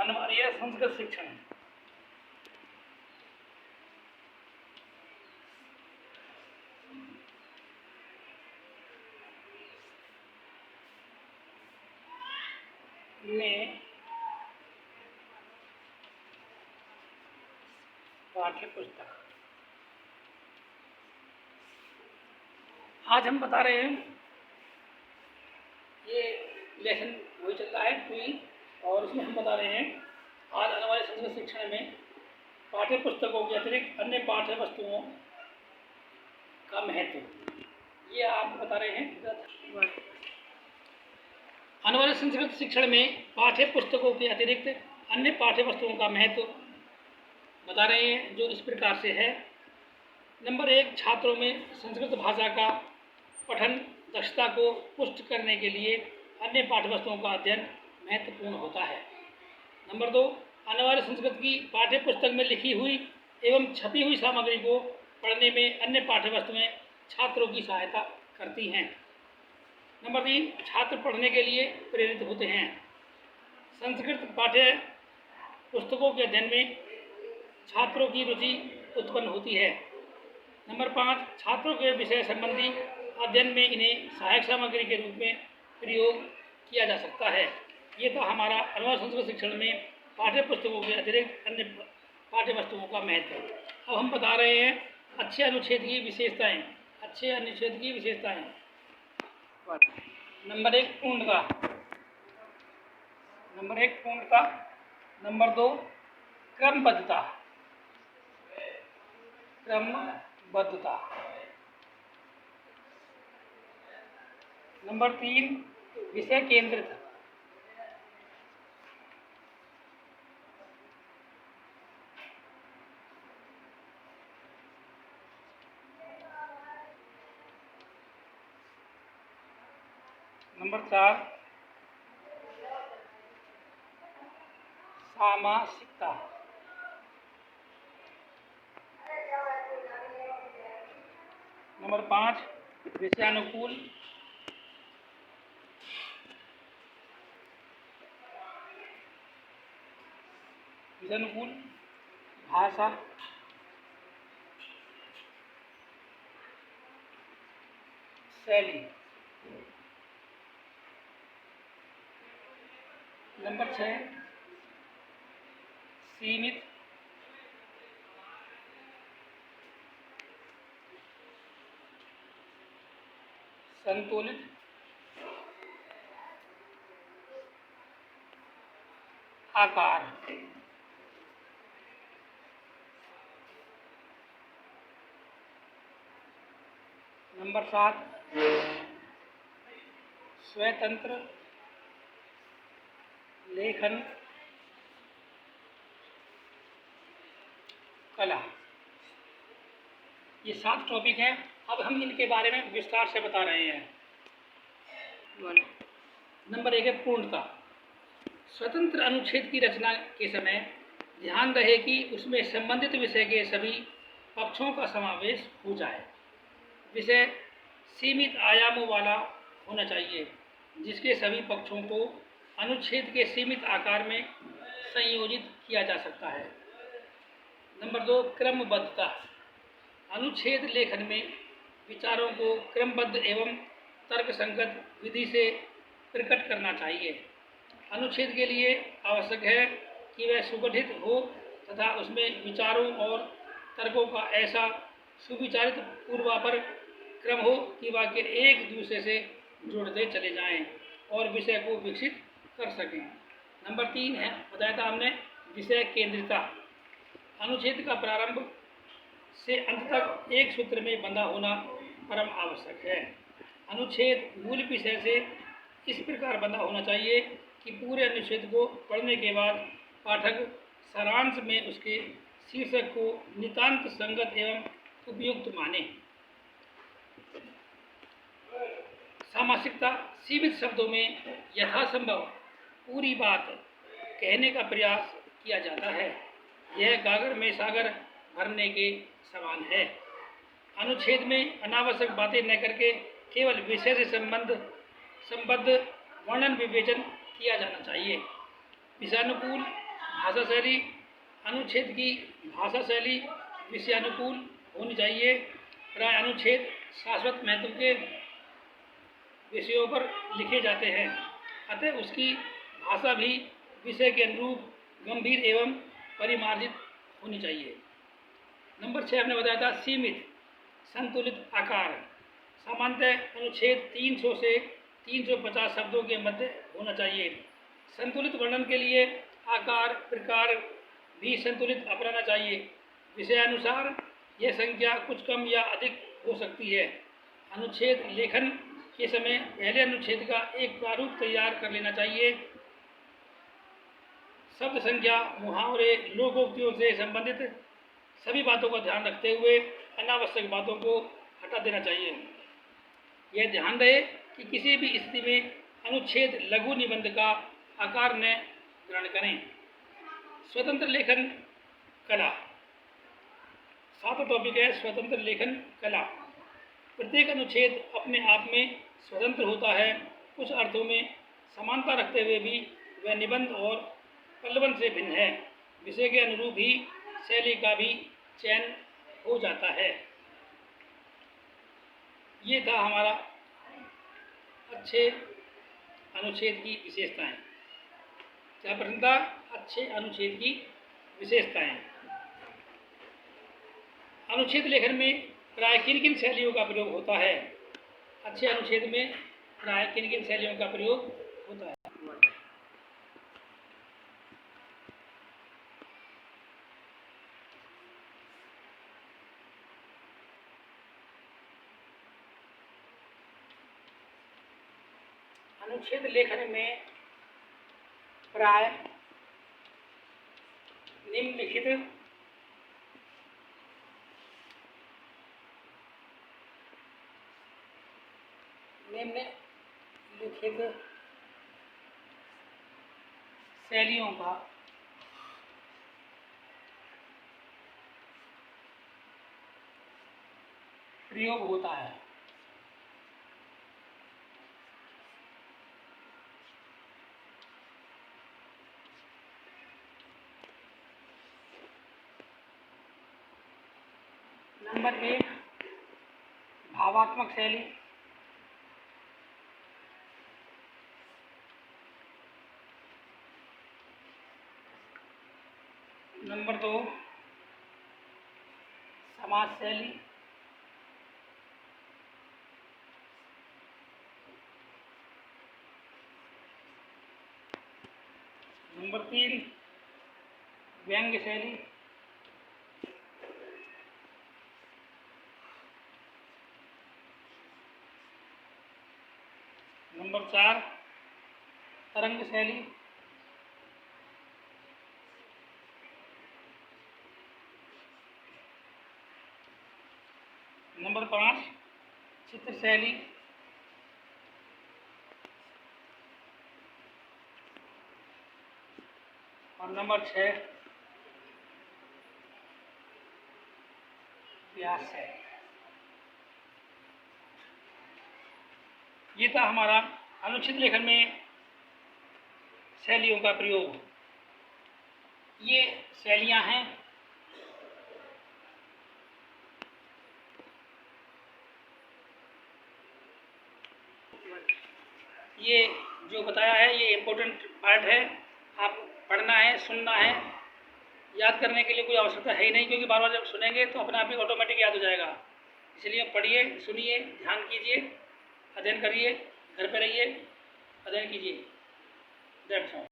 अनिवार्य संस्कृत शिक्षण में पाठ्य पुस्तक। आज हम बता रहे हैं, ये लेसन वही चल रहा है पूरी, और उसमें हम बता रहे हैं आज अनिवार्य संस्कृत शिक्षण में पाठ्य पुस्तकों के अतिरिक्त अन्य पाठ्य वस्तुओं का महत्व। ये आप बता रहे हैं अनिवार्य संस्कृत शिक्षण में पाठ्य पुस्तकों के अतिरिक्त अन्य पाठ्य वस्तुओं का महत्व बता रहे हैं, जो इस प्रकार से है। नंबर 1, छात्रों में संस्कृत भाषा का पठन दक्षता को पुष्ट करने के लिए अन्य पाठ्यवस्तुओं का अध्ययन महत्वपूर्ण होता है। नंबर 2, अनिवार्य संस्कृत की पाठ्य पुस्तक में लिखी हुई एवं छपी हुई सामग्री को पढ़ने में अन्य पाठ्यवस्तुएं छात्रों की सहायता करती हैं। नंबर 3, छात्र पढ़ने के लिए प्रेरित होते हैं। संस्कृत पाठ्य पुस्तकों के अध्ययन में छात्रों की रुचि उत्पन्न होती है। नंबर 5, छात्रों के विषय संबंधी अध्ययन में इन्हें सहायक सामग्री के रूप में प्रयोग किया जा सकता है। ये था हमारा अनिवार्य संस्कृत शिक्षण में पाठ्य पुस्तकों के अतिरिक्त अन्य पाठ्य वस्तुओं का महत्व। अब हम बता रहे हैं अच्छे अनुच्छेद की विशेषताएं। अच्छे अनुच्छेद की विशेषताएं। नंबर 1, पूर्णता। नंबर 1, पूर्णता। नंबर 2, क्रमबद्धता। क्रमबद्धता। नंबर 3, विषय केंद्रित। नंबर 4, सामासिकता। नंबर 5, विषयानुकूल। विषयानुकूल भाषा शैली। नंबर 6, सीमित संतुलित आकार। नंबर 7, स्वतंत्र लेखन कला। ये 7 टॉपिक हैं। अब हम इनके बारे में विस्तार से बता रहे हैं। नंबर 1 है पूर्णता। स्वतंत्र अनुच्छेद की रचना के समय ध्यान रहे कि उसमें संबंधित विषय के सभी पक्षों का समावेश हो जाए। विषय सीमित आयामों वाला होना चाहिए, जिसके सभी पक्षों को अनुच्छेद के सीमित आकार में संयोजित किया जा सकता है। नंबर 2, क्रमबद्धता। अनुच्छेद लेखन में विचारों को क्रमबद्ध एवं तर्कसंगत विधि से प्रकट करना चाहिए। अनुच्छेद के लिए आवश्यक है कि वह सुगठित हो तथा उसमें विचारों और तर्कों का ऐसा सुविचारित पूर्वापर क्रम हो कि वाक्य एक दूसरे से जुड़ते चले जाएं और विषय को विकसित कर सकें। नंबर 3 है, बताया था हमने, विषय केंद्रितता। अनुच्छेद का प्रारंभ से अंत तक एक सूत्र में बंधा होना परम आवश्यक है। अनुच्छेद मूल विषय से इस प्रकार बंधा होना चाहिए कि पूरे अनुच्छेद को पढ़ने के बाद पाठक सारांश में उसके शीर्षक को नितांत संगत एवं उपयुक्त माने। सामासिकता। सीमित शब्दों में यथासंभव पूरी बात कहने का प्रयास किया जाता है। यह गागर में सागर भरने के समान है। अनुच्छेद में अनावश्यक बातें न करके केवल विषय से संबद्ध वर्णन विवेचन किया जाना चाहिए। विषयानुकूल भाषा शैली अनुच्छेद की भाषा शैली विषयानुकूल होनी चाहिए। प्राय अनुच्छेद शाश्वत महत्व के विषयों पर लिखे जाते हैं, अतः उसकी भाषा भी विषय के अनुरूप गंभीर एवं परिमार्जित होनी चाहिए। नंबर 6 हमने बताया था सीमित संतुलित आकार। सामान्यतः अनुच्छेद 300 से 350 शब्दों के मध्य होना चाहिए। संतुलित वर्णन के लिए आकार प्रकार भी संतुलित अपनाना चाहिए। विषयानुसार यह संख्या कुछ कम या अधिक हो सकती है। अनुच्छेद लेखन के समय पहले अनुच्छेद का एक प्रारूप तैयार कर लेना चाहिए। शब्द संख्या मुहावरे लोकोक्तियों से संबंधित सभी बातों का ध्यान रखते हुए अनावश्यक बातों को हटा देना चाहिए। यह ध्यान रहे कि किसी भी स्थिति में अनुच्छेद लघु निबंध का आकार न ग्रहण करें। स्वतंत्र लेखन कला। 7वां टॉपिक है स्वतंत्र लेखन कला। प्रत्येक अनुच्छेद अपने आप में स्वतंत्र होता है। कुछ अर्थों में समानता रखते हुए भी वह निबंध और प्रलवन से भिन्न है। विषय के अनुरूप ही शैली का भी चयन हो जाता है। ये था हमारा अच्छे अनुच्छेद की विशेषताएं। क्या प्रश्न था? अच्छे अनुच्छेद की विशेषताएं। अनुच्छेद लेखन में प्राय किन किन शैलियों का प्रयोग होता है? अच्छे अनुच्छेद में प्राय किन किन शैलियों का प्रयोग होता है? अनुच्छेद लेखन में प्राय निम्नलिखित शैलियों का प्रयोग होता है। नंबर 1 भावात्मक शैली। नंबर 2 समाज शैली। नंबर 3 व्यंग्य शैली। नंबर 4 तरंग शैली। नंबर 5 चित्र शैली। और नंबर 6 व्यास शैली। ये था हमारा अनुच्छेद लेखन में शैलियों का प्रयोग। ये शैलियां हैं ये जो बताया है ये इम्पोर्टेंट पार्ट है। आप पढ़ना है, सुनना है, याद करने के लिए कोई आवश्यकता है ही नहीं, क्योंकि बार बार जब सुनेंगे तो अपने आप ही ऑटोमेटिक याद हो जाएगा। इसलिए पढ़िए, सुनिए, ध्यान कीजिए, अध्ययन करिए, घर पे रहिए, अध्ययन कीजिए। That's all.